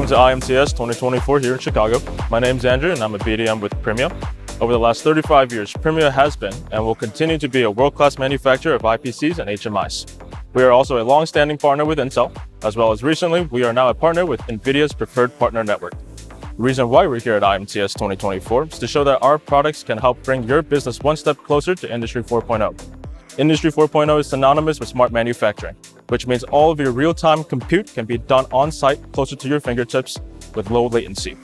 Welcome to IMTS 2024 here in Chicago. My name's Andrew and I'm a BDM with Premio. Over the last 35 years, Premio has been and will continue to be a world-class manufacturer of IPCs and HMIs. We are also a long-standing partner with Intel, as well as recently, we are now a partner with NVIDIA's preferred partner network. The reason why we're here at IMTS 2024 is to show that our products can help bring your business one step closer to Industry 4.0. Industry 4.0 is synonymous with smart manufacturing, which means all of your real-time compute can be done on-site closer to your fingertips with low latency.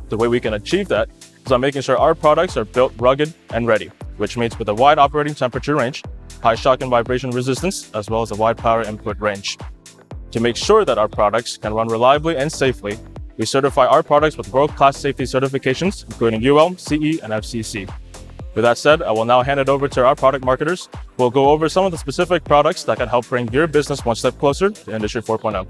The way we can achieve that is by making sure our products are built rugged and ready, which means with a wide operating temperature range, high shock and vibration resistance, as well as a wide power input range. To make sure that our products can run reliably and safely, we certify our products with world-class safety certifications, including UL, CE, and FCC. With that said, I will now hand it over to our product marketers, who will go over some of the specific products that can help bring your business one step closer to Industry 4.0.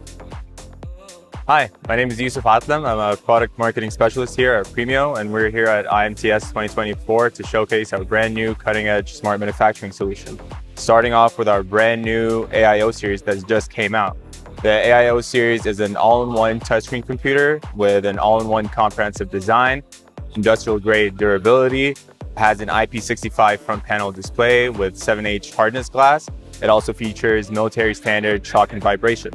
Hi, my name is Youssef Atlam. I'm a product marketing specialist here at Premio, and we're here at IMTS 2024 to showcase our brand new cutting-edge smart manufacturing solution. Starting off with our brand new AIO series that just came out. The AIO series is an all-in-one touchscreen computer with an all-in-one comprehensive design, industrial-grade durability, has an IP65 front panel display with 7H hardness glass. It also features military standard shock and vibration.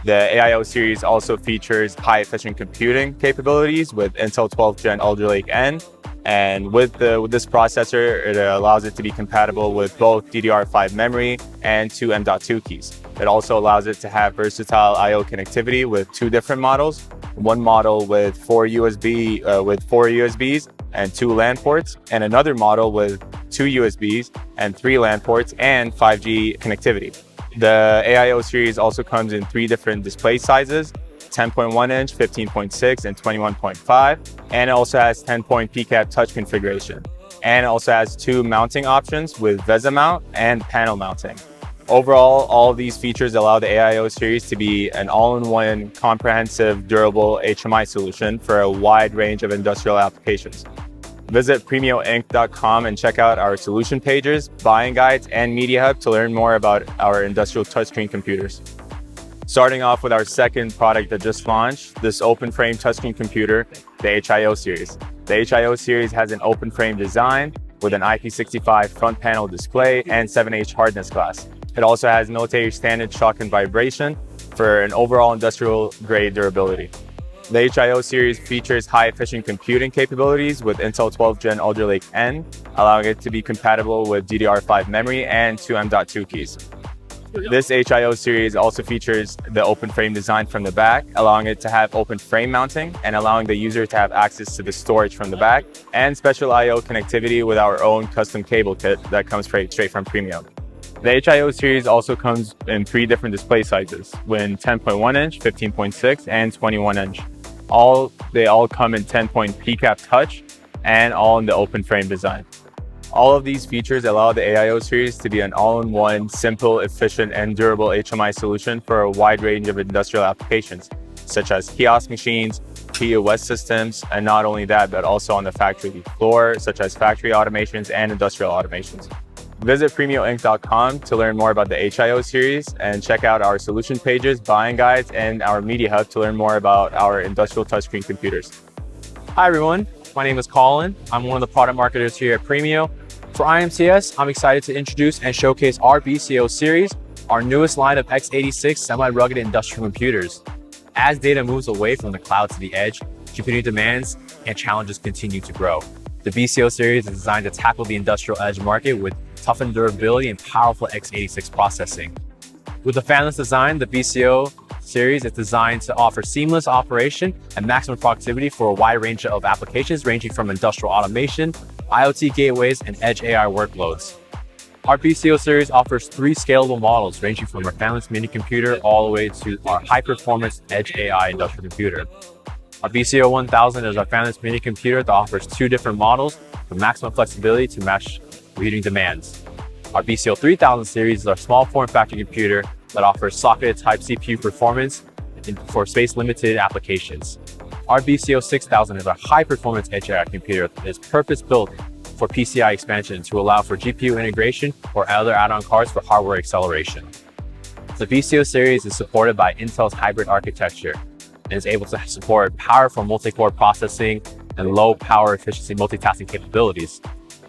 The AIO series also features high-efficient computing capabilities with Intel 12th Gen Alder Lake N. And with this processor, it allows it to be compatible with both DDR5 memory and two M.2 keys. It also allows it to have versatile I/O connectivity with two different models. One model with four USBs and two LAN ports, and another model with two USBs and three LAN ports and 5G connectivity. The AIO series also comes in three different display sizes: 10.1 inch, 15.6, and 21.5. And it also has 10-point PCAP touch configuration. And it also has two mounting options with VESA mount and panel mounting. Overall, all of these features allow the AIO series to be an all-in-one comprehensive, durable HMI solution for a wide range of industrial applications. Visit PremioInc.com and check out our solution pages, buying guides, and Media Hub to learn more about our industrial touchscreen computers. Starting off with our second product that just launched, this open frame touchscreen computer, the HIO series. The HIO series has an open frame design with an IP65 front panel display and 7H hardness glass. It also has military standard shock and vibration for an overall industrial grade durability. The HIO series features high-efficient computing capabilities with Intel 12th Gen Alder Lake N, allowing it to be compatible with DDR5 memory and two M.2 keys. This HIO series also features the open frame design from the back, allowing it to have open frame mounting and allowing the user to have access to the storage from the back, and special I/O connectivity with our own custom cable kit that comes straight from Premio. The HIO series also comes in three different display sizes, with 10.1 inch, 15.6, and 21 inch. They all come in 10-point PCAP touch and all in the open frame design. All of these features allow the AIO series to be an all-in-one, simple, efficient, and durable HMI solution for a wide range of industrial applications, such as kiosk machines, POS systems, and not only that, but also on the factory floor, such as factory automations and industrial automations. Visit PremioInc.com to learn more about the HIO series and check out our solution pages, buying guides, and our Media Hub to learn more about our industrial touchscreen computers. Hi everyone, my name is Colin. I'm one of the product marketers here at Premio. For IMTS, I'm excited to introduce and showcase our BCO series, our newest line of x86 semi-rugged industrial computers. As data moves away from the cloud to the edge, computing demands and challenges continue to grow. The BCO series is designed to tackle the industrial edge market with toughened durability and powerful x86 processing. With the fanless design, the BCO series is designed to offer seamless operation and maximum productivity for a wide range of applications ranging from industrial automation, IoT gateways, and edge AI workloads. Our BCO series offers three scalable models ranging from our fanless mini computer all the way to our high-performance edge AI industrial computer. Our BCO 1000 is our fanless mini computer that offers two different models for maximum flexibility to match computing demands. Our BCO 3000 series is our small form factor computer that offers socketed type CPU performance for space-limited applications. Our BCO 6000 is a high-performance edge AI computer that is purpose-built for PCI expansion to allow for GPU integration or other add-on cards for hardware acceleration. The BCO series is supported by Intel's hybrid architecture. and is able to support powerful multi-core processing and low power efficiency multitasking capabilities.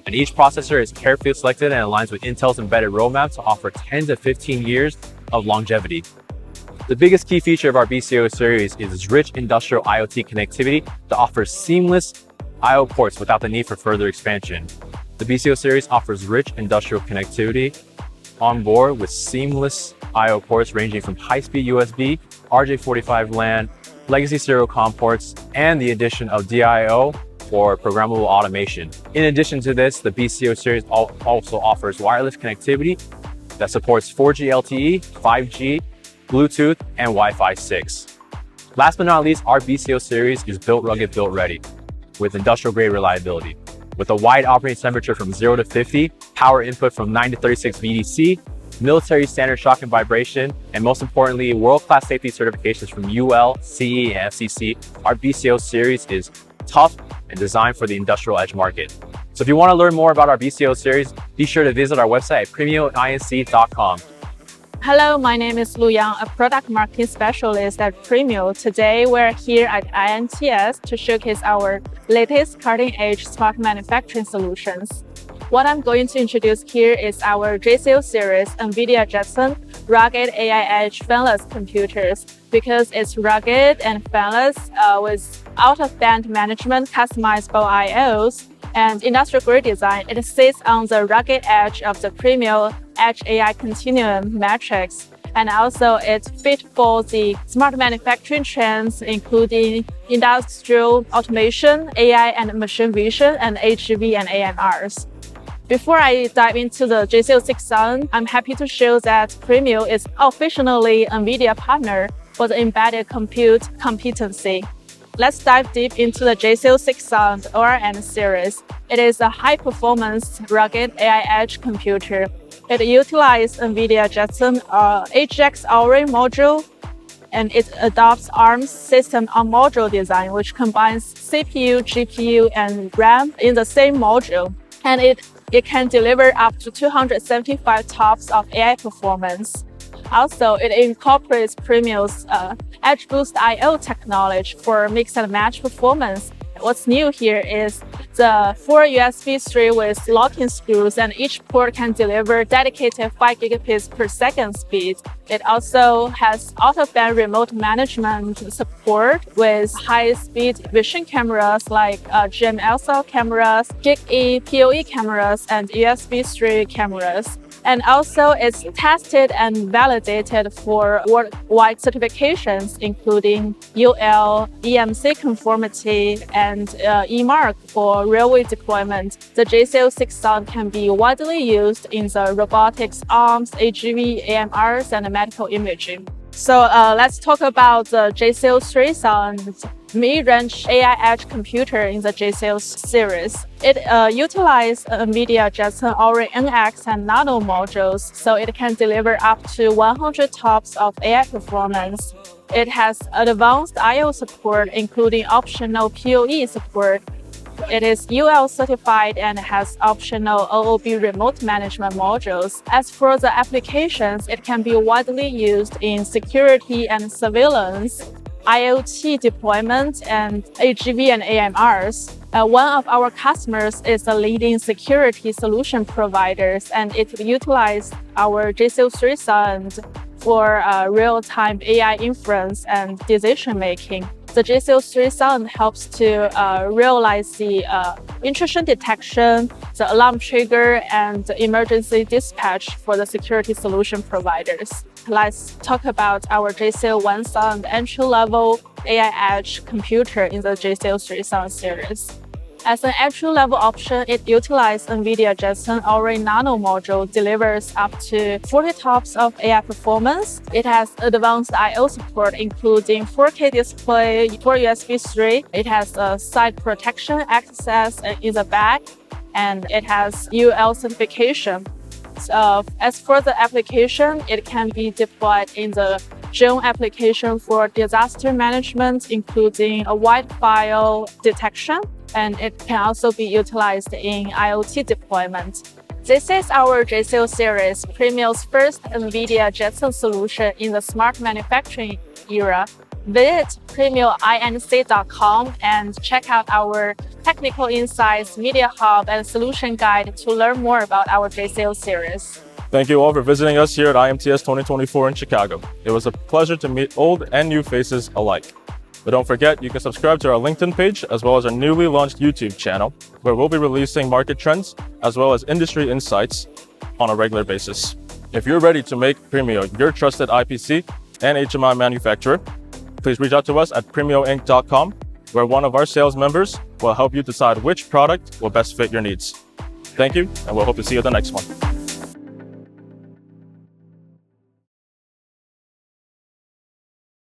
And each processor is carefully selected and aligns with Intel's embedded roadmap to offer 10 to 15 years of longevity. The biggest key feature of our BCO series is its rich industrial IoT connectivity that offers seamless I/O ports without the need for further expansion. The BCO series offers rich industrial connectivity on board with seamless I/O ports ranging from high-speed USB, RJ45 LAN, legacy serial COM ports, and the addition of DIO for programmable automation. In addition to this, the BCO series also offers wireless connectivity that supports 4G LTE, 5G, Bluetooth, and Wi-Fi 6. Last but not least, our BCO series is built rugged, built ready with industrial-grade reliability. With a wide operating temperature from 0 to 50, power input from 9 to 36 VDC, military standard shock and vibration, and most importantly, world-class safety certifications from UL, CE, and FCC, our BCO series is tough and designed for the industrial edge market. So if you want to learn more about our BCO series, be sure to visit our website at premioinc.com. Hello, my name is Luyang, a product marketing specialist at Premio. Today, we're here at IMTS to showcase our latest cutting-edge smart manufacturing solutions. What I'm going to introduce here is our BCO Series NVIDIA Jetson rugged AI Edge Fanless computers. Because it's rugged and fanless with out-of-band management, customizable I/Os, and industrial-grade design, it sits on the rugged edge of the Premio Edge AI Continuum matrix. And also it's fit for the smart manufacturing trends, including industrial automation, AI and machine vision, and HGV and AMRs. Before I dive into the JCO 6000, I'm happy to show that Premio is officially NVIDIA partner for the embedded compute competency. Let's dive deep into the JCO 6000 ORN series. It is a high-performance, rugged AI edge computer. It utilizes NVIDIA Jetson HX Aura module, and it adopts ARM's system-on-module design, which combines CPU, GPU, and RAM in the same module. And it can deliver up to 275 TOPS of AI performance. Also, it incorporates Premio's Edge Boost I/O technology for mix and match performance. What's new here is the 4 USB 3 with locking screws, and each port can deliver dedicated 5 gigabits per second speed. It also has out-of-band remote management support with high-speed vision cameras like GMLSL cameras, Gig-E PoE cameras, and USB 3 cameras. And also, it's tested and validated for worldwide certifications, including UL, EMC conformity, and EMARC for railway deployment. The JCO 6000 can be widely used in the robotics arms, AGV, AMRs, and medical imaging. So let's talk about the JCO 3000 mid-range AI edge computer in the JCO series. It utilizes NVIDIA Jetson Aura NX and Nano modules, so it can deliver up to 100 TOPS of AI performance. It has advanced I/O support, including optional PoE support. It is UL certified and has optional OOB remote management modules. As for the applications, it can be widely used in security and surveillance, IoT deployment, and AGV and AMRs. One of our customers is a leading security solution providers, and it utilizes our JCO 3000 for real-time AI inference and decision-making. The JCO 3000 helps to realize the intrusion detection, the alarm trigger, and the emergency dispatch for the security solution providers. Let's talk about our JCO 1000 entry-level AI edge computer in the JCO 3000 series. As an entry-level option, it utilizes NVIDIA Jetson Aura Nano module, delivers up to 40 TOPS of AI performance. It has advanced I/O support, including 4K display, 4 USB 3. It has a side protection access in the back, and it has UL certification. So, as for the application, it can be deployed in the drone application for disaster management, including a wide file detection, and it can also be utilized in IoT deployment. This is our JCO series, Premio's first NVIDIA Jetson solution in the smart manufacturing era. Visit premioinc.com and check out our technical insights, media hub, and solution guide to learn more about our BCO series. Thank you all for visiting us here at IMTS 2024 in Chicago. It was a pleasure to meet old and new faces alike. But don't forget, you can subscribe to our LinkedIn page as well as our newly launched YouTube channel, where we'll be releasing market trends as well as industry insights on a regular basis. If you're ready to make Premio your trusted IPC and HMI manufacturer, please reach out to us at premioinc.com, where one of our sales members will help you decide which product will best fit your needs. Thank you, and we'll hope to see you at the next one.